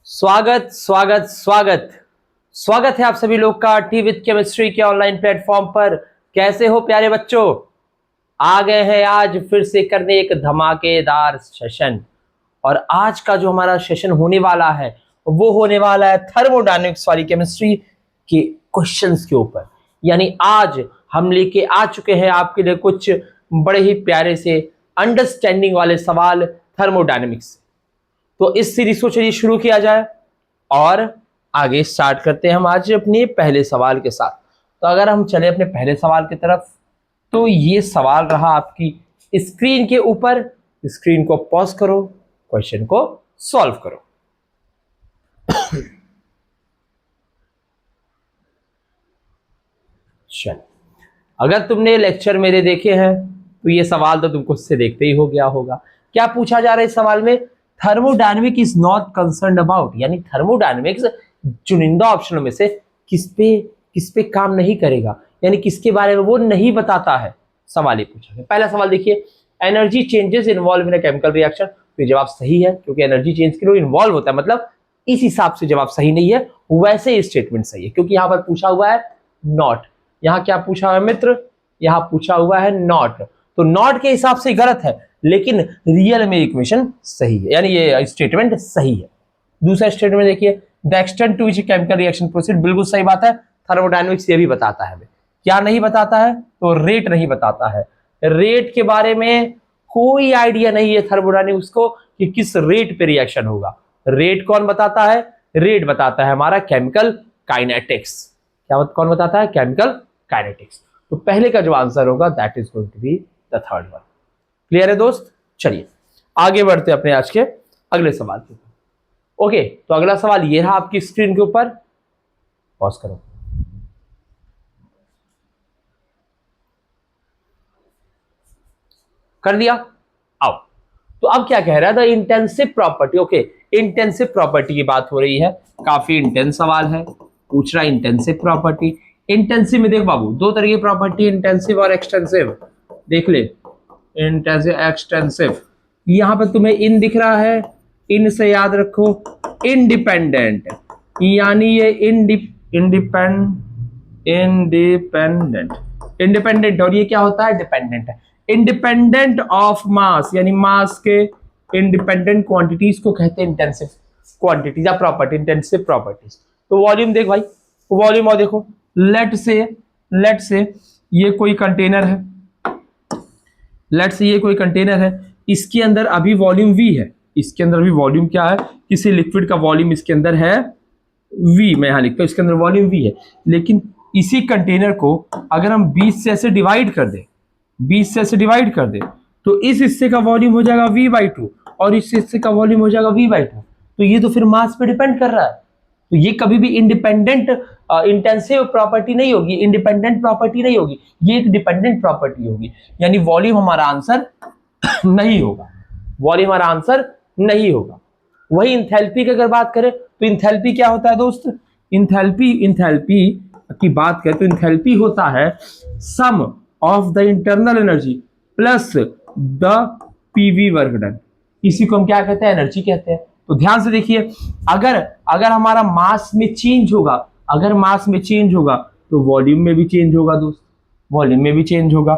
स्वागत स्वागत स्वागत स्वागत है आप सभी लोग का टी विद केमिस्ट्री के ऑनलाइन प्लेटफॉर्म पर। कैसे हो प्यारे बच्चों? आ गए हैं आज फिर से करने एक धमाकेदार सेशन। और आज का जो हमारा सेशन होने वाला है वो होने वाला है थर्मोडायनेमिक्स वाली केमिस्ट्री के क्वेश्चंस के ऊपर। यानी आज हम लेके आ चुके हैं आपके लिए कुछ बड़े ही प्यारे से अंडरस्टैंडिंग वाले सवाल थर्मोडायनेमिक्स। तो इस सीरीज को चलिए शुरू किया जाए और आगे स्टार्ट करते हैं हम आज अपने पहले सवाल के साथ। तो अगर हम चले अपने पहले सवाल की तरफ, तो ये सवाल रहा आपकी स्क्रीन के ऊपर। स्क्रीन को पॉज करो, क्वेश्चन को सॉल्व करो। चल, अगर तुमने लेक्चर मेरे देखे हैं तो ये सवाल तो तुमको उससे देखते ही हो गया होगा। क्या पूछा जा रहा है इस सवाल में? Thermodynamic is not concerned about, यानी थर्मोडायनेमिक्स चुनिंदा ऑप्शनों में से किस पे काम नहीं करेगा, यानी किसके बारे में वो नहीं बताता है। सवाल ये पूछा है। पहला सवाल देखिए, energy changes involve in a chemical reaction. तो जवाब सही है, क्योंकि एनर्जी चेंज के लिए इन्वॉल्व होता है, मतलब इस हिसाब से जवाब सही नहीं है। वैसे स्टेटमेंट सही है, क्योंकि यहां पर पूछा हुआ है नॉट। यहां क्या पूछा हुआ है मित्र? यहां पूछा हुआ है नॉट। तो नॉट के हिसाब से गलत है, लेकिन रियल में इक्वेशन सही है, यानी ये स्टेटमेंट सही है। दूसरा स्टेटमेंट देखिए, the extent to which chemical reaction proceed. बिल्कुल सही बात है। थर्मोडायनेमिक्स ये भी बताता है। क्या नहीं बताता है? तो रेट नहीं बताता है। रेट के बारे में कोई आइडिया नहीं है थर्मोडायनेमिक्स को कि किस रेट पे रिएक्शन होगा। रेट कौन बताता है? रेट बताता है हमारा केमिकल काइनेटिक्स। क्या कौन बताता है? Chemical kinetics. तो पहले का जो आंसर होगा that is going to be the third one. Clear है दोस्त? चलिए आगे बढ़ते अपने आज के अगले सवाल के ऊपर। ओके, तो अगला सवाल ये रहा आपकी स्क्रीन के ऊपर। पॉज करो। कर दिया? आओ। तो अब क्या कह रहा है? The intensive property. Okay, intensive property की बात हो रही है। काफी इंटेंस सवाल है, पूछ रहा है इंटेंसिव प्रॉपर्टी। इंटेंसिव में देख बाबू, दो तरह की प्रॉपर्टी, इंटेंसिव और एक्सटेंसिव। देख ले, इंटेंसिव एक्सटेंसिव। यहां पर तुम्हें इन दिख रहा है, इन से याद रखो इंडिपेंडेंट, यानी ये इंडिपेंडेंट इंडिपेंडेंट। और ये क्या होता है? डिपेंडेंट है। इंडिपेंडेंट ऑफ मास, यानी मास के इंडिपेंडेंट क्वांटिटीज को कहते हैं इंटेंसिव क्वांटिटीज या प्रॉपर्टी, इंटेंसिव प्रॉपर्टीज। तो वॉल्यूम देख भाई, वॉल्यूम और देखो, लेट से ये कोई कंटेनर है, लेट से ये कोई कंटेनर है, इसके अंदर अभी वॉल्यूम V है। इसके अंदर भी वॉल्यूम क्या है? किसी लिक्विड का वॉल्यूम इसके अंदर है V। मैं यहां लिखता हूं इसके अंदर वॉल्यूम V है। लेकिन इसी कंटेनर को अगर हम 20 से ऐसे डिवाइड कर दें, 20 से ऐसे डिवाइड कर दें, तो इस हिस्से का वॉल्यूम हो जाएगा V/2 और इस हिस्से का वॉल्यूम हो जाएगा V/2। तो ये तो फिर मास पे डिपेंड कर रहा है। तो ये कभी भी इंडिपेंडेंट इंटेंसिव प्रॉपर्टी नहीं होगी, इंडिपेंडेंट प्रॉपर्टी नहीं होगी, ये एक डिपेंडेंट प्रॉपर्टी होगी। यानी वॉल्यूम हमारा आंसर नहीं होगा, वॉल्यूम हमारा आंसर नहीं होगा। वही इंथैल्पी की अगर बात करें तो इंथैल्पी क्या होता है दोस्त? इंथैल्पी की बात करें तो इंथैल्पी होता है sum of the internal energy plus the PV work done. इसी को हम क्या कहते हैं? एनर्जी कहते हैं। तो ध्यान से देखिए, अगर हमारा मास में चेंज होगा, अगर मास में चेंज होगा तो वॉल्यूम में भी चेंज होगा दोस्त, वॉल्यूम में भी चेंज होगा।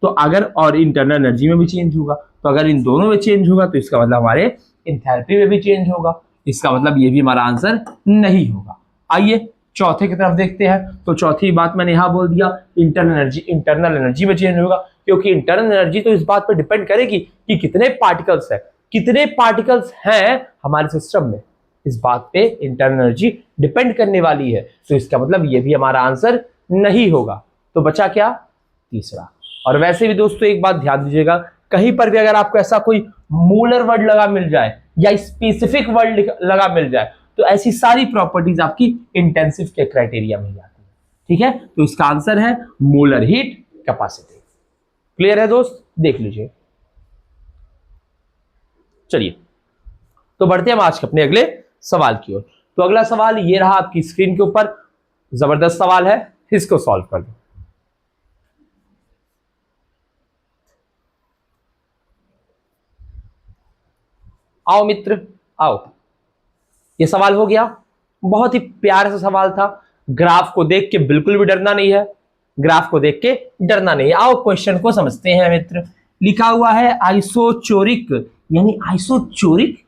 तो अगर और इंटरनल एनर्जी में भी चेंज होगा, तो अगर इन दोनों में चेंज होगा तो इसका मतलब हमारे इंथैल्पी में भी चेंज होगा। इसका मतलब ये भी हमारा आंसर नहीं होगा। आइए चौथे की तरफ देखते हैं। तो चौथी बात मैंने यहां बोल दिया, इंटरनल एनर्जी में चेंज होगा, क्योंकि इंटरनल एनर्जी तो इस बात पर डिपेंड करेगी कि कितने पार्टिकल्स हैं हमारे सिस्टम में। इस बात पे इंटरनल एनर्जी डिपेंड करने वाली है। तो इसका मतलब ये भी हमारा आंसर नहीं होगा। तो बचा क्या? तीसरा। और वैसे भी दोस्तों एक बात ध्यान दीजिएगा, कहीं पर भी अगर आपको ऐसा कोई मोलर वर्ड लगा मिल जाए या स्पेसिफिक वर्ड लगा मिल जाए, तो ऐसी सारी प्रॉपर्टीज आपकी इंटेंसिव के क्राइटेरिया में ही आती है। ठीक है, तो इसका आंसर है मोलर हीट कैपेसिटी। क्लियर है दोस्त? देख लीजिए। चलिए तो बढ़ते हैं हम आज के अपने अगले सवाल की ओर। तो अगला सवाल ये रहा आपकी स्क्रीन के ऊपर। जबरदस्त सवाल है, इसको सॉल्व कर दो। आओ मित्र, आओ। ये सवाल हो गया, बहुत ही प्यारा सा सवाल था। ग्राफ को देख के बिल्कुल भी डरना नहीं है, ग्राफ को देख के डरना नहीं है। आओ क्वेश्चन को समझते हैं मित्र। लिखा हुआ है आइसोचोरिक, यानी आइसोचोरिक,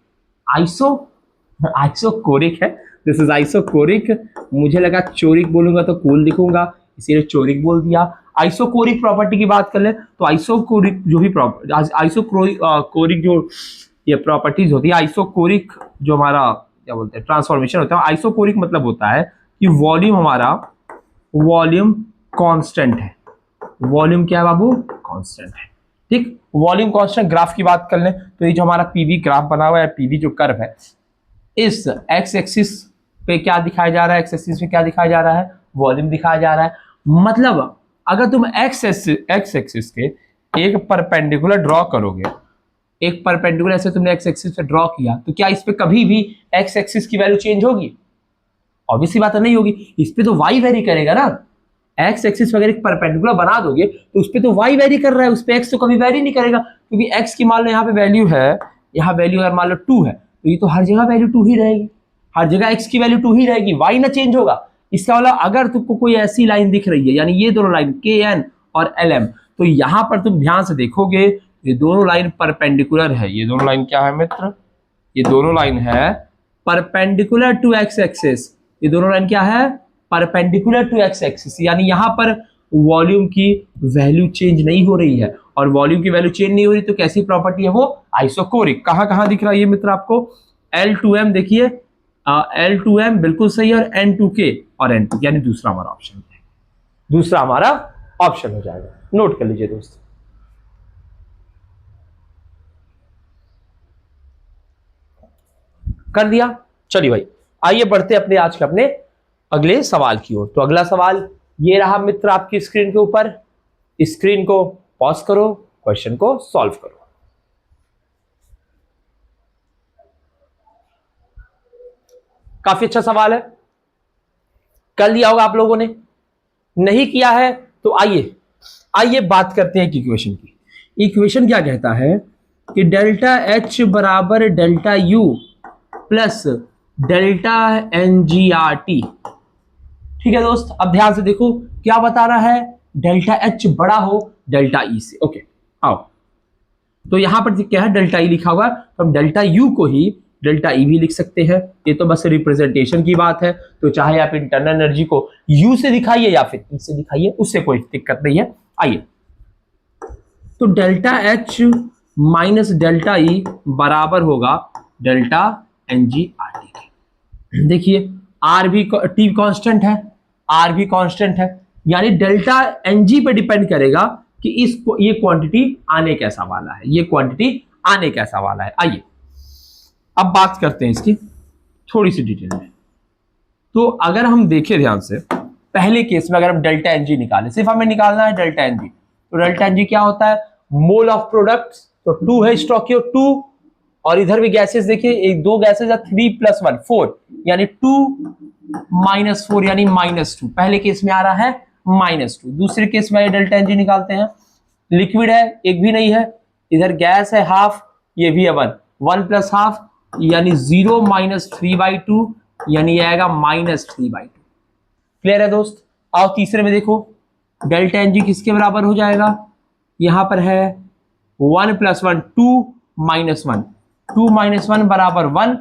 आइसोकोरिक है, दिस इज आइसोकोरिक। मुझे लगा चोरिक बोलूंगा तो कूल दिखूंगा, इसीलिए चोरिक बोल दिया। आइसोकोरिक प्रॉपर्टी की बात कर ले तो आइसोकोरिक जो भी आइसोकोरिक जो ये प्रॉपर्टीज होती है, आइसोकोरिक जो हमारा क्या बोलते हैं ट्रांसफॉर्मेशन होता है, आइसोकोरिक मतलब होता है कि वॉल्यूम हमारा वॉल्यूम कांस्टेंट है। वॉल्यूम क्या है बाबू? कांस्टेंट है। ठीक, वॉल्यूम कांस्टेंट। ग्राफ की बात कर लें तो ये जो हमारा पीवी ग्राफ बना हुआ है, पीवी जो कर्व है, इस एक्स एक्सिस पे क्या दिखाया जा रहा है? एक्स एक्सिस पे क्या दिखाया जा रहा है? वॉल्यूम दिखाया जा रहा है। मतलब अगर तुम एक्स एक्सिस के एक परपेंडिकुलर ड्रॉ करोगे, एक परपेंडिकुलर ऐसे तुमने एक्स एक्सिस पे ड्रॉ किया, तो क्या इस पे कभी भी एक्स एक्सिस की वैल्यू चेंज होगी? ऑब्वियसली बात है नहीं होगी। इस पे तो वाई वेरी करेगा ना। एक्स एक्सिस वगैरह एक परपेंडिकुलर बना दोगे तो उस पे तो वाई वेरी कर रहा है, उस पे एक्स तो कभी वेरी नहीं करेगा, क्योंकि एक्स की मान लो यहाँ पे वैल्यू है, यहाँ वैल्यू अगर मान लो 2 है तो ये तो हर जगह वैल्यू 2 ही रहेगी, हर जगह एक्स की वैल्यू 2 ही रहेगी, वाई ना चेंज होगा। इसका मतलब अगर तुमको कोई ऐसी लाइन दिख रही है, यानी ये दोनों लाइन के एन और एल एम, तो यहां पर तुम ध्यान से देखोगे ये दोनों लाइन परपेंडिकुलर है। ये दोनों लाइन क्या है मित्र? ये दोनों लाइन है परपेंडिकुलर टू एक्स एक्सिस। ये दोनों लाइन क्या है? Perpendicular to X axis. यानी यहां पर वॉल्यूम की वैल्यू चेंज नहीं हो रही है, और वॉल्यूम की वैल्यू चेंज नहीं हो रही तो कैसी प्रॉपर्टी है वो? आइसोकोरिक। कहां कहां दिख रहा है ये मित्र आपको? L2M देखिए, L2M बिल्कुल सही है, और N2K और N2, यानी दूसरा हमारा ऑप्शन है, दूसरा हमारा ऑप्शन हो जाएगा। नोट कर लीजिए दोस्त। कर दिया? चलिए भाई, आइए बढ़ते अपने आज के अपने अगले सवाल की ओर। तो अगला सवाल ये रहा मित्र आपकी स्क्रीन के ऊपर। स्क्रीन को पॉज करो, क्वेश्चन को सॉल्व करो। काफी अच्छा सवाल है, कर लिया होगा आप लोगों ने, नहीं किया है तो आइए बात करते हैं इक्वेशन की। इक्वेशन क्या कहता है कि डेल्टा एच बराबर delta U plus delta NGRT। ठीक है दोस्त, अब ध्यान से देखो क्या बता रहा है, डेल्टा एच बड़ा हो डेल्टा ई से। ओके आओ, तो यहां पर क्या है, डेल्टा ई लिखा हुआ, तो हम डेल्टा यू को ही डेल्टा ई भी लिख सकते हैं। ये तो बस रिप्रेजेंटेशन की बात है, तो चाहे आप इंटरनल एनर्जी को यू से दिखाइए या फिर ई से दिखाइए, उससे कोई दिक्कत नहीं है। आइए, तो delta H minus delta E बराबर होगा डेल्टा NGRT के। देखिए आर भी टी कांस्टेंट है, आर भी कांस्टेंट है, यानी डेल्टा एनजी पे डिपेंड करेगा कि ये क्वांटिटी आने कैसा वाला है, ये क्वांटिटी आने कैसा वाला है। आइए अब बात करते हैं इसकी थोड़ी सी डिटेल में। तो अगर हम देखें ध्यान से, पहले केस में अगर हम डेल्टा एनजी निकालें, सिर्फ हमें निकालना है डेल्टा एनजी, तो डेल्टा एनजी क्या होता है? मोल ऑफ प्रोडक्ट, तो 2 है स्टॉकियो 2, और इधर भी गैसेस देखिए, एक दो गैसेस है 3 + 1 4, यानी 2 - 4 यानी -2। पहले केस में आ रहा है -2, दूसरे केस में डेल्टा एनजी निकालते हैं। लिक्विड है, एक भी नहीं है, इधर गैस है हाफ, ये भी है 1 + हाफ यानी 0 - 3/2 यानी आएगा -3/2। क्लियर है दोस्त? आओ तीसरे में देखो, डेल्टा एनजी किसके बराबर हो जाएगा? यहां पर है 1 + 1 2 - 1, 2 - 1 बराबर 1।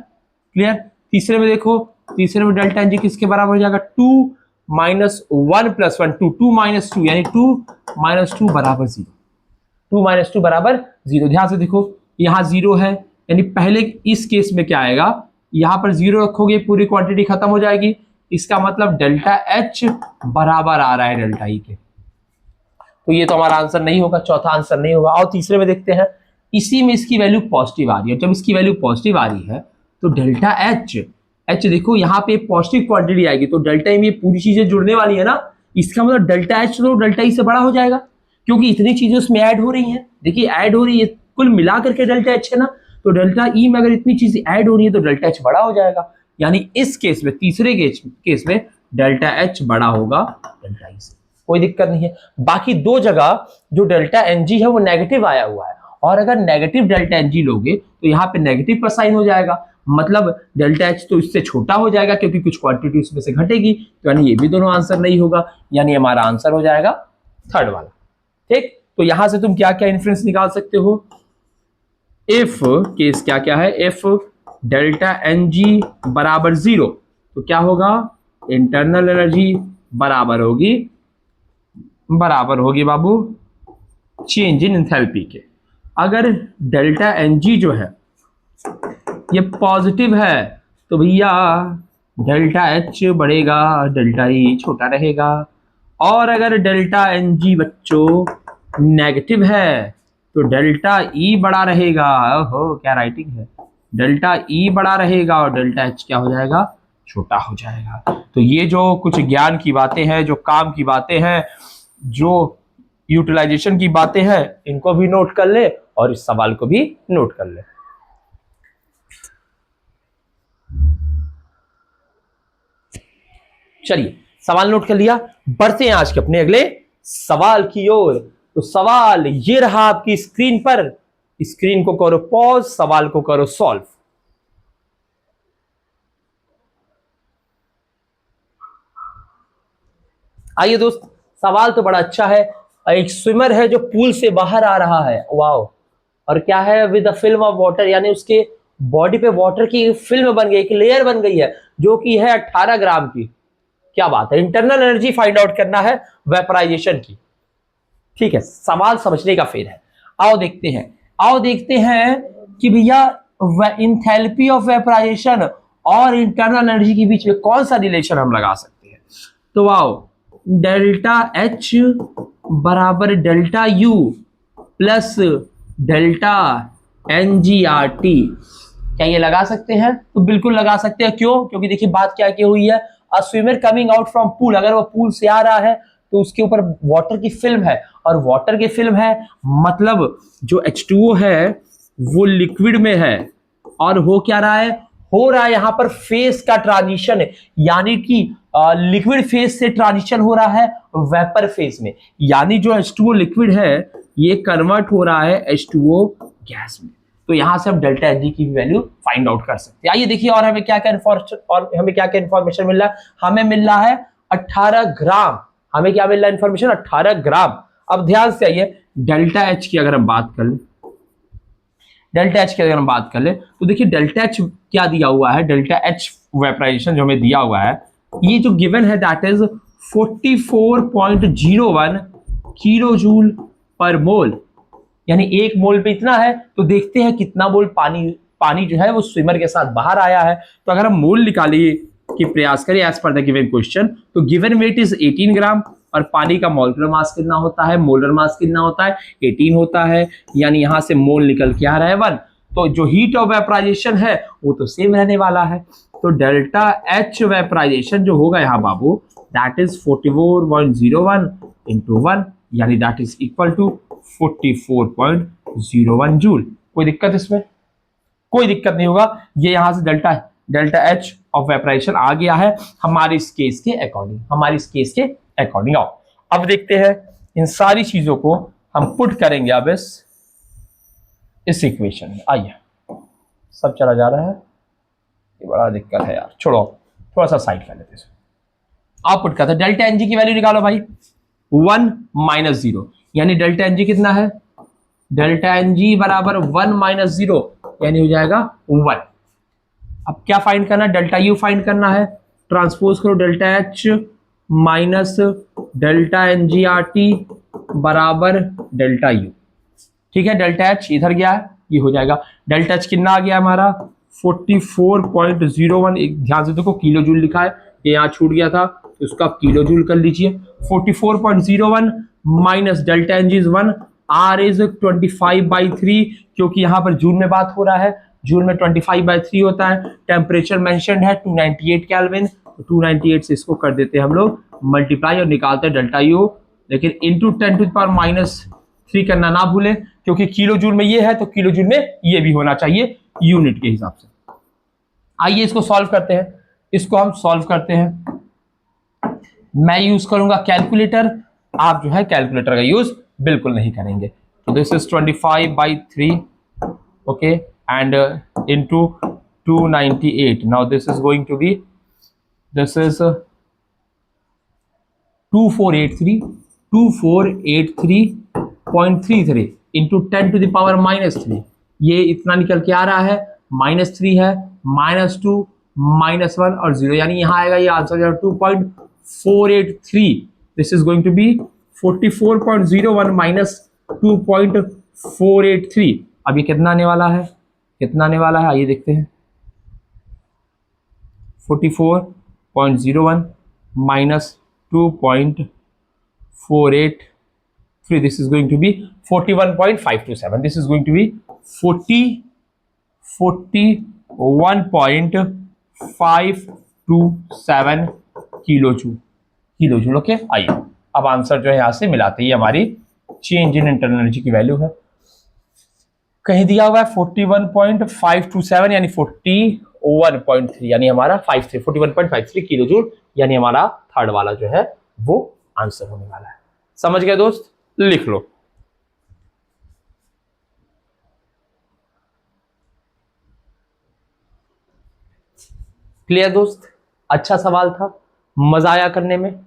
क्लियर? तीसरे में देखो, तीसरे में डेल्टा एनजी किसके बराबर हो जाएगा? 2 - 1 + 1 2, 2 - 2 यानी 2 - 2 बराबर 0, 2 - 2 बराबर 0। ध्यान से देखो यहां 0 है, यानी पहले इस केस में क्या आएगा, यहां पर 0 रखोगे पूरी क्वांटिटी खत्म हो जाएगी, इसका मतलब डेल्टा एच बराबर आ रहा है डेल्टा ई के। तो ये तो हमारा आंसर नहीं होगा, चौथा आंसर नहीं होगा। और तीसरे में देखते हैं, इसी में इसकी वैल्यू पॉजिटिव आ रही है। जब इसकी वैल्यू पॉजिटिव आ रही है तो डेल्टा एच देखो यहाँ पे पॉजिटिव क्वांटिटी आएगी, तो डेल्टा ई में पूरी चीजें जुड़ने वाली है ना, इसका मतलब डेल्टा एच तो डेल्टा ई से बड़ा हो जाएगा, क्योंकि इतनी चीजें उसमें ऐड हो रही हैं। देखिए ऐड हो रही है, कुल मिला करके डेल्टा एच है ना, तो डेल्टा ई में अगर इतनी चीजें ऐड हो रही है तो डेल्टा एच बड़ा हो जाएगा। यानी इस केस में, तीसरे केस में डेल्टा एच बड़ा होगा डेल्टा ई से, कोई दिक्कत नहीं है। बाकी दो जगह जो डेल्टा एनजी है वो नेगेटिव आया हुआ है, और अगर नेगेटिव डेल्टा एनजी लोगे तो यहाँ पे नेगेटिव का साइन हो जाएगा, मतलब डेल्टा एच तो इससे छोटा हो जाएगा क्योंकि कुछ क्वांटिटी उसमें से घटेगी, तो यानी ये भी दोनों आंसर नहीं होगा, यानी हमारा आंसर हो जाएगा थर्ड वाला। ठीक, तो यहां से तुम क्या क्या इन्फ्रेंस निकाल सकते हो, इफ केस क्या क्या है, इफ डेल्टा एन जी बराबर 0 तो क्या होगा, इंटरनल एनर्जी बराबर होगी बाबू चेंज इन एंथैल्पी के। अगर डेल्टा एन जी जो है ये पॉजिटिव है तो भैया डेल्टा एच बढ़ेगा, डेल्टा ई छोटा रहेगा। और अगर डेल्टा एन जी बच्चों नेगेटिव है तो डेल्टा ई बड़ा रहेगा। ओहो क्या राइटिंग है, डेल्टा ई बड़ा रहेगा और डेल्टा एच क्या हो जाएगा, छोटा हो जाएगा। तो ये जो कुछ ज्ञान की बातें हैं, जो काम की बातें हैं, जो यूटिलाइजेशन की बातें हैं, इनको भी नोट कर ले और इस सवाल को भी नोट कर ले। चलिए सवाल नोट कर लिया, बढ़ते हैं आज के अपने अगले सवाल की ओर। तो सवाल ये रहा आपकी स्क्रीन पर, स्क्रीन को करो पॉज, सवाल को करो सॉल्व। आइए दोस्त, सवाल तो बड़ा अच्छा है। एक स्विमर है जो पूल से बाहर आ रहा है, वाओ, और क्या है, with a film of water, यानी उसके बॉडी पे वाटर की फिल्म बन गई, एक लेयर बन गई है जो कि है 18 ग्राम की। क्या बात है, इंटरनल एनर्जी फाइंड आउट करना है वेपराइजेशन की। ठीक है, सवाल समझने का फेर है। आओ देखते हैं कि भैया इंथैल्पी ऑफ वेपराइजेशन और इंटरनल एनर्जी के बीच में कौन सा रिलेशन हम लगा सकते हैं। तो आओ, डेल्टा एच बराबर delta U plus delta N G R T, क्या ये लगा सकते हैं? तो बिल्कुल लगा सकते हैं। क्यों? क्योंकि देखिए बात क्या की हुई है, अ swimmer coming out from pool, अगर वो पूल से आ रहा है तो उसके ऊपर वाटर की फिल्म है, और वाटर की फिल्म है मतलब जो H2O है वो लिक्विड में है, और हो क्या रहा है, हो रहा है यहां पर फेस का ट्रांजिशन है, यानी कि लिक्विड फेस से ट्रांजिशन हो रहा है वेपर फेस में, यानी जो H2O लिक्विड है ये कन्वर्ट हो रहा है H2O गैस में। तो यहां से हम डेल्टा एच की वैल्यू फाइंड आउट कर सकते हैं। आइए देखिए, और हमें क्या क्या इंफॉर्मेशन मिल रहा है, हमें मिल रहा है 18 ग्राम, हमें क्या मिल रहा है इंफॉर्मेशन, 18 ग्राम। अब ध्यान से आइए, डेल्टा एच की अगर हम बात कर ले, तो देखिए डेल्टा एच क्या दिया हुआ है, डेल्टा एच वेपराइजेशन जो हमें दिया हुआ है, ये जो गिवन है दैट इज 44.01 किलो जूल पर मोल, यानी एक मोल पे इतना है। तो देखते हैं कितना मोल पानी जो है वो स्विमर के साथ बाहर आया है। तो अगर हम मोल निकालिए कि प्रयास करें as per the given question, तो गिवन वेट इज 18 ग्राम, और पानी का मोलर मास कितना होता है, मोलर मास कितना होता है, 18 होता है, यानी यहां से मोल निकल के आ रहा है 1। तो जो हीट ऑफ वेपराइजेशन है वो तो सेम रहने वाला है। तो डेल्टा एच वेपराइजेशन जो होगा यहाँ बाबू, दैट इज 44.01 इंटू 1, यानी that is equal to 44.01 joule. कोई दिक्कत इसमें? कोई दिक्कत नहीं होगा। ये यहां से डेल्टा एच ऑफ वेपराइजेशन आ गया है हमारे इस केस के अकॉर्डिंग। आओ अब देखते हैं इन सारी चीजों को हम पुट करेंगे अब इस इक्वेशन में। आइए, सब चला जा रहा है, ये बड़ा दिक्कत है यार, छोड़ो थोड़ा सा साइड कर लेते हैं। आप पुट करते हैं, डेल्टा एनजी की वैल्यू निकालो भाई, 1 - 0, यानी डेल्टा एनजी कितना है, डेल्टा एनजी बराबर 1 - 0, यानी हो जाएगा 1। अब क्या फाइंड करना है, डेल्टा यू फाइंड करना है, ट्रांसपोज करो delta H minus delta N G R T बराबर डेल्टा यू। ठीक है, डेल्टा एच इधर गया है, ये हो जाएगा, डेल्टा एच कितना आ गया हमारा 44.01। एक ध्यान से देखो किलो जूल लिखा है, ये यहाँ छूट गया था, तो उसका आप किलो जूल कर लीजिए। 44.01 minus delta N G is 1, R is 25/3, क्योंकि यहाँ पर जूल में बात हो रहा है, जूल में 25/3 होता है। टेम्परेचर मेंशन्ड है 298 केल्विन, तो 298 से इसको कर देते हैं हम लोग मल्टीप्लाई और निकालते हैं डेल्टा यू, लेकिन इंटू 10⁻³ करना ना भूलें, क्योंकि किलो जूल में ये है तो किलो जूल में ये भी होना चाहिए यूनिट के हिसाब से। आइए इसको सॉल्व करते हैं, इसको हम सॉल्व करते हैं। मैं यूज करूंगा कैलकुलेटर, आप जो है कैलकुलेटर का यूज बिल्कुल नहीं करेंगे। तो this is 25/3, okay, and into 298. Now this is going to be, this is 2483 into 10 to the power -3. ये इतना निकल के आ रहा है, -3 है, -2, -1 और 0, यानी यहाँ आएगा ये answer 2.483. This is going to be 44.01 minus 2.483. अब ये कितना आने वाला है, कितना आने वाला है, आइए देखते हैं. 44.01 minus 2.483. This is going to be 41.527. This is going to be 41.527 kilo joule. Okay, आइए अब आंसर जो है यहां से मिलाते ही हमारी चेंज इन इंटरनल एनर्जी की वैल्यू है. कहीं दिया हुआ है 41.527 यानी 41.3 यानी हमारा 41.53 किलो जूल, यानी हमारा थर्ड वाला जो है वो आंसर होने वाला है. समझ गए दोस्त, लिख लो. क्लियर दोस्त, अच्छा सवाल था, मजा आया करने में,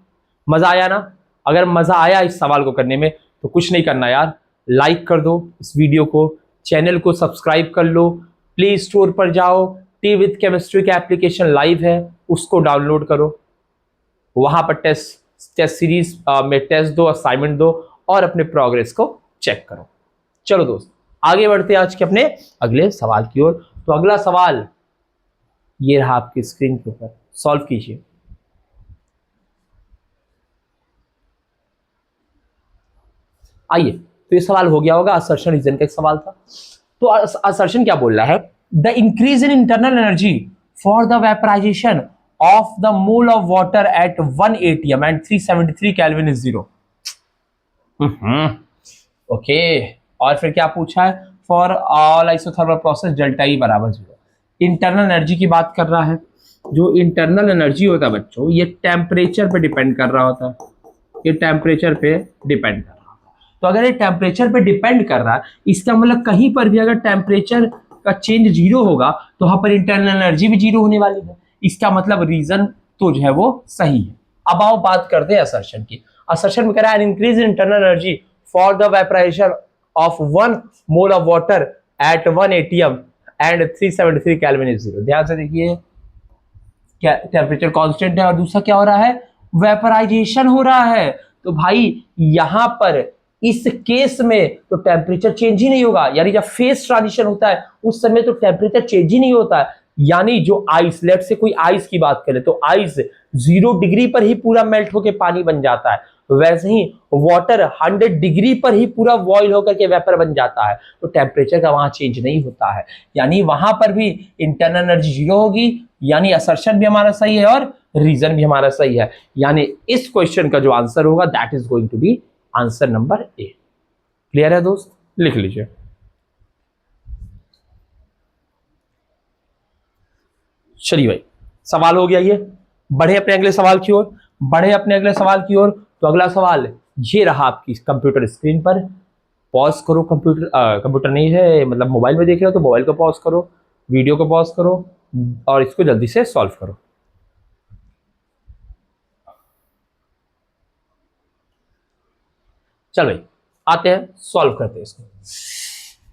मजा आया ना. अगर मजा आया इस सवाल को करने में तो कुछ नहीं करना यार, लाइक कर दो इस वीडियो को, चैनल को सब्सक्राइब कर लो, प्ले स्टोर पर जाओ, टी विद केमिस्ट्री का एप्लीकेशन लाइव है, उसको डाउनलोड करो, वहां पर टेस्ट सीरीज में टेस्ट दो, असाइनमेंट दो और अपने प्रोग्रेस को चेक करो. चलो दोस्त, आगे बढ़ते हैं आज के अपने अगले सवाल की ओर. तो अगला सवाल ये रहा आपकी स्क्रीन के ऊपर, सॉल्व कीजिए. आइए, तो ये सवाल हो गया होगा, असर्शन रीजन का एक सवाल था. तो असर्शन क्या बोल रहा है, the increase in internal energy for the vaporisation of the mole of water at 1 atm and 373 Kelvin is 0. Okay, और फिर क्या पूछा है, for all isothermal process delta E बराबर 0. इंटरनल एनर्जी की बात कर रहा है. जो इंटरनल एनर्जी होता है बच्चों, ये टेम्परेचर पे डिपेंड कर रहा होता है, ये टेम्परेचर पे डिपेंड कर रहा होता है. तो अगर ये टेम्परेचर पे डिपेंड कर रहा है, इसका मतलब कहीं पर भी अगर टेम्परेचर का चेंज 0 होगा तो वहां पर इंटरनल एनर्जी भी 0 होने वाली है. इसका मतलब रीजन तो जो है वो सही है. अब आओ बात करते हैं असर्शन की. असर्शन में कह रहा है increase in internal energy for the vaporisation of 1 mole of water at 1 atm and 373 kelvin is 0. ध्यान से देखिए, क्या टेम्परेचर कांस्टेंट है और दूसरा क्या हो रहा है, वेपराइजेशन हो रहा है. तो भाई यहां पर इस केस में तो टेम्परेचर चेंज ही नहीं होगा, यानी जब फेज ट्रांजिशन होता है उस समय तो टेम्परेचर चेंज ही नहीं होता है. यानी जो आइस, लेट से कोई आइस की बात करें तो आइस 0 डिग्री पर ही पूरा मेल्ट होकर पानी बन जाता है, वैसे ही वाटर 100 डिग्री पर ही पूरा बॉयल होकर के वेपर बन जाता है. तो टेम्परेचर का वहां चेंज नहीं होता है, यानी वहां पर भी इंटरनल एनर्जी 0 होगी. यानी असर्शन भी हमारा सही है और रीजन भी हमारा सही है. यानी इस क्वेश्चन का जो आंसर होगा that is going to be answer number A. Clear है दोस्त, लिख लीजिए. चलिए भाई, सवाल हो गया ये, बढ़े अपने अगले सवाल की ओर, बढ़े अपने अगले सवाल की ओर. तो अगला सवाल ये रहा आपकी कंप्यूटर स्क्रीन पर. पॉज करो, कंप्यूटर नहीं है मतलब मोबाइल में देख रहे हो तो मोबाइल को पॉज करो, वीडियो को पॉज करो और इसको जल्दी से सॉल्व करो. चल भाई, आते हैं सॉल्व करते हैं इसको.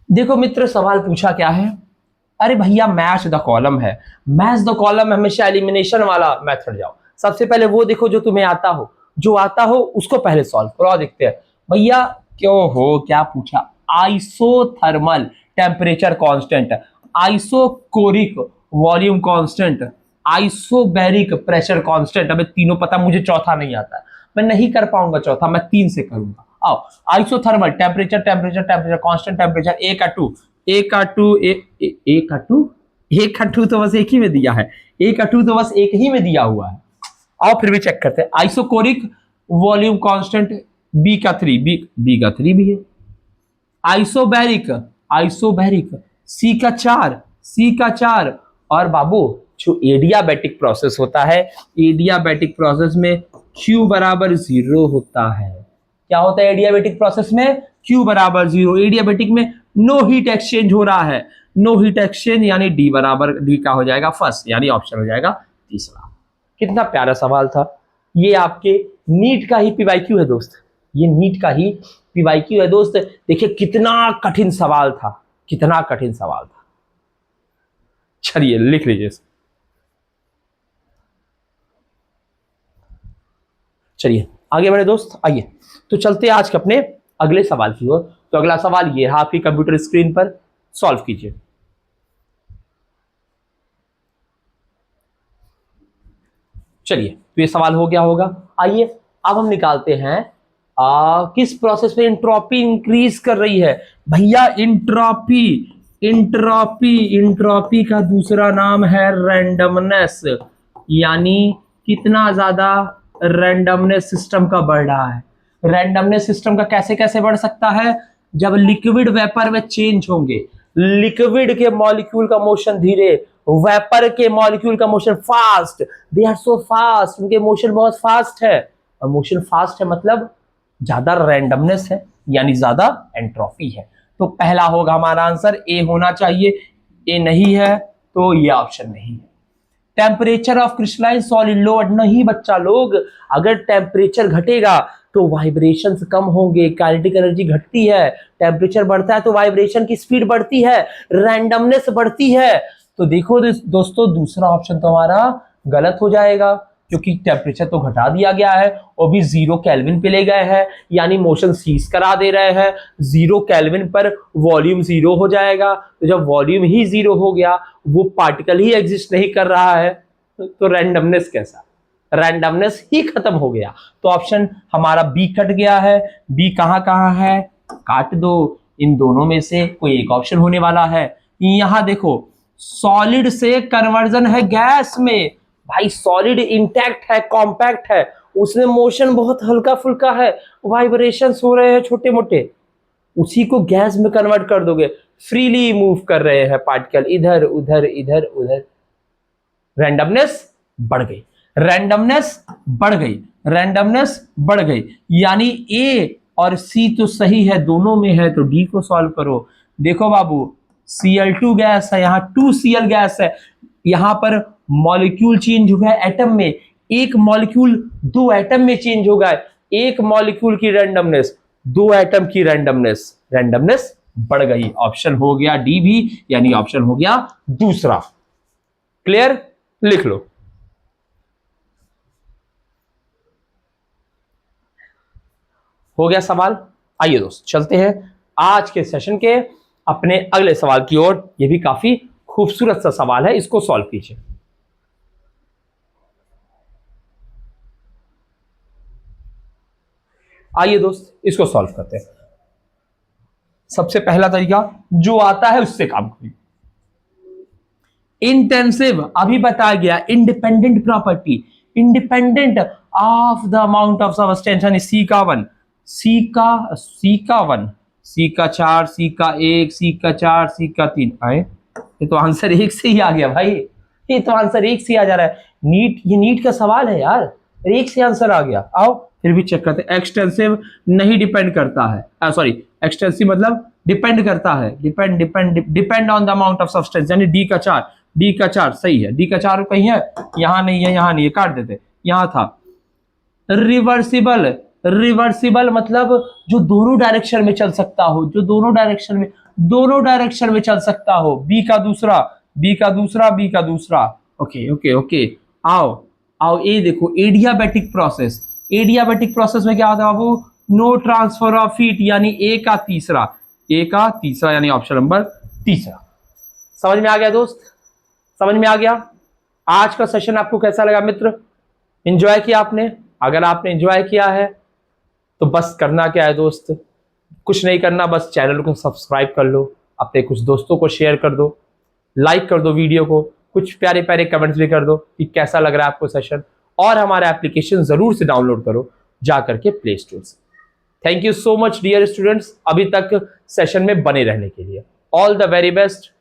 देखो मित्र, सवाल पूछा क्या है, अरे भैया मैच द कॉलम है. मैच द कॉलम हमेशा एलिमिनेशन वाला मेथड जाओ. सबसे पहले वो देखो जो तुम्हें आता हो, जो आता हो उसको पहले सॉल्व करो. देखते हैं भैया क्यों हो, क्या पूछा, isothermal temperature constant, isochoric volume constant, isobaric pressure constant. अबे तीनों पता, मुझे चौथा नहीं आता है, मैं नहीं कर पाऊंगा चौथा, मैं 3 से करूंगा. आओ, आइसोथर्मल टेम्परेचर कांस्टेंट टेम्परेचर ए का 2 तो बस एक ही में दिया है, ए का 2 तो बस एक ही में दिया हुआ है. आओ फिर भी चेक करते हैं. आइसोकोरिक वॉल्यूम कांस्टेंट बी का 3 भी है. आइसोबैरिक सी का 4 और बाबू जो एडियाबैटिक प्रोसेस होता है, एडियाबैटिक प्रोसेस में Q बराबर 0 होता है. क्या होता है एडियाबैटिक प्रोसेस में, Q बराबर 0. एडियाबैटिक में नो हीट एक्सचेंज हो रहा है, नो हीट एक्सचेंज यानी डी बराबर डी का हो जाएगा फर्स्ट, यानी ऑप्शन हो जाएगा तीसरा। कितना प्यारा सवाल था। ये आपके नीट का ही पीवाईक्यू है दोस्त, ये नीट का ही पीवाईक्यू है दोस्त। देखिए कितना कठिन सवाल था, कितना कठिन सवाल था। चलिए लिख लीजिए। चलिए आगे बढ़े दोस्त, आइए तो चलते हैं आज के अपने अगले सवाल की ओर। तो अगला सवाल ये है आपकी कंप्यूटर स्क्रीन पर, सॉल्व कीजिए। चलिए तो ये सवाल हो गया होगा। आइए अब हम निकालते हैं किस प्रोसेस में एंट्रोपी इंक्रीज कर रही है। भैया एंट्रोपी, एंट्रोपी, एंट्रोपी का दूसरा नाम है रैंडमनेस, यानी कितना ज्यादा रैंडमनेस सिस्टम का बढ़ रहा है। रैंडमनेस सिस्टम का कैसे कैसे बढ़ सकता है, जब लिक्विड वेपर में चेंज होंगे, लिक्विड के मॉलिक्यूल का मोशन धीरे, वेपर के मॉलिक्यूल का motion fast, they are so fast, उनके मोशन बहुत फास्ट है, और मोशन फास्ट है मतलब ज्यादा रैंडमनेस है, यानी ज्यादा एंट्रोपी है। तो पहला होगा हमारा आंसर, ए होना चाहिए। ए नहीं है तो ये ऑप्शन नहीं है। टेम्परेचर ऑफ क्रिस्टलाइन सॉलिड लो, नहीं बच्चा लोग, अगर टेम्परेचर घटेगा तो वाइब्रेशंस कम होंगे, काइनेटिक एनर्जी घटती है, टेम्परेचर बढ़ता है तो वाइब्रेशन की स्पीड बढ़ती है, रैंडमनेस बढ़ती है। तो देखो दोस्तों दूसरा ऑप्शन तो हमारा गलत हो जाएगा, क्योंकि टेम्परेचर तो घटा दिया गया है और भी 0 केल्विन पे ले गए हैं, यानी मोशन सीज करा दे रहे हैं। 0 केल्विन पर वॉल्यूम 0 हो जाएगा, तो जब वॉल्यूम ही 0 हो गया, वो पार्टिकल ही एग्जिस्ट नहीं कर रहा है, तो रैंडमनेस कैसा, रैंडमनेस ही खत्म हो गया। तो ऑप्शन हमारा बी कट गया है। बी कहाँ कहाँ है, काट दो, इन दोनों में से कोई एक ऑप्शन होने वाला है। यहां देखो सॉलिड से कन्वर्जन है गैस में, भाई सॉलिड इंटैक्ट है, कॉम्पैक्ट है, उसमें मोशन बहुत हल्का फुल्का है, वाइब्रेशंस हो रहे हैं छोटे मोटे, उसी को गैस में कन्वर्ट कर दोगे, फ्रीली मूव कर रहे हैं पार्टिकल इधर उधर इधर उधर, रैंडमनेस बढ़ गई, रैंडमनेस बढ़ गई, रैंडमनेस बढ़ गई, यानी ए और सी तो सही है, दोनों में है, तो डी को सॉल्व करो। देखो बाबू Cl2 गैस है, यहाँ 2Cl गैस है, यहां पर मॉलिक्यूल चेंज हो गया एटम में, एक मॉलिक्यूल 2 एटम में चेंज हो गया, एक मॉलिक्यूल की रैंडमनेस 2 एटम की रैंडमनेस, रैंडमनेस बढ़ गई। ऑप्शन हो गया डी भी, यानी ऑप्शन हो गया दूसरा। क्लियर, लिख लो। हो गया सवाल। आइए दोस्त चलते हैं आज के सेशन के अपने अगले सवाल की ओर। यह भी काफी खूबसूरत सा सवाल है, इसको सॉल्व कीजिए। आइए दोस्त इसको सॉल्व करते हैं। सबसे पहला तरीका जो आता है उससे काम करिए। इंटेंसिव अभी बताया गया, independent property, independent of the amount of substance, यानी सी का 1, सी का 1, सी का 4, सी का 1, सी का 4, सी का 3 आए, ये तो आंसर एक से ही आ गया भाई, ये तो आंसर एक से आ जा रहा है। नीट, ये नीट का सवाल है यार, एक से आंसर आ गया। आओ फिर भी चेक करते हैं। एक्सटेंसिव नहीं डिपेंड करता है, सॉरी एक्सटेंसिव मतलब डिपेंड करता है, depend on the amount of substance, यानी डी का 4, डी का 4 सही है, डी का 4 कहीं है, यहां नहीं है, यहां नहीं है, काट देते, यहां था। रिवर्सिबल, रिवर्सिबल मतलब जो दोनों डायरेक्शन में चल सकता हो, जो दोनों डायरेक्शन में चल सकता हो, बी का दूसरा, बी का दूसरा, बी का दूसरा। ओके ओके ओके, आओ आओ, ए देखो एडियाबैटिक प्रोसेस, एडियाबैटिक प्रोसेस में क्या होता है बाबू, नो ट्रांसफर ऑफ हीट, यानी ए का तीसरा, ए का तीसरा, यानी ऑप्शन नंबर तीसरा। समझ में आ गया दोस्त, समझ में आ गया। आज का सेशन आपको कैसा लगा मित्र, एंजॉय किया आपने? अगर आपने एंजॉय किया है तो बस करना क्या है दोस्त, कुछ नहीं करना, बस चैनल को सब्सक्राइब कर लो, अपने कुछ दोस्तों को शेयर कर दो, लाइक कर दो वीडियो को, कुछ प्यारे प्यारे कमेंट्स भी कर दो कि कैसा लग रहा है आपको सेशन, और हमारा एप्लीकेशन जरूर से डाउनलोड करो जा करके प्ले स्टोर से। Thank you so much dear students, अभी तक सेशन में बने रहने के लिए। All the very best.